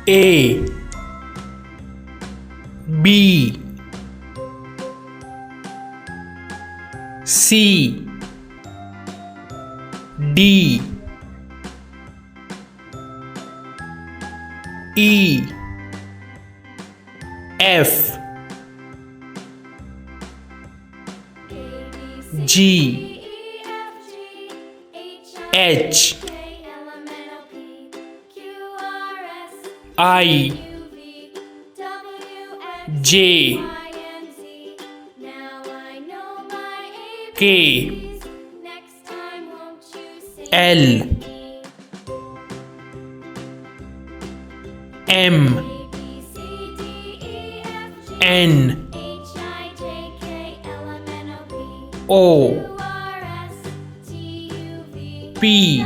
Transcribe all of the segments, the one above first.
A B C D E F G H I J K L M N O P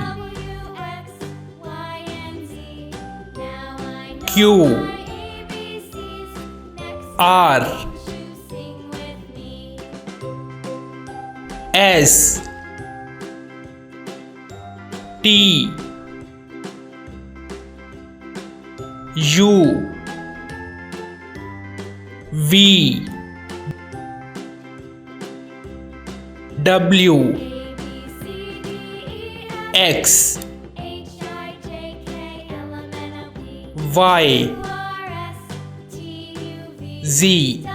Q R S T U V W X Y Z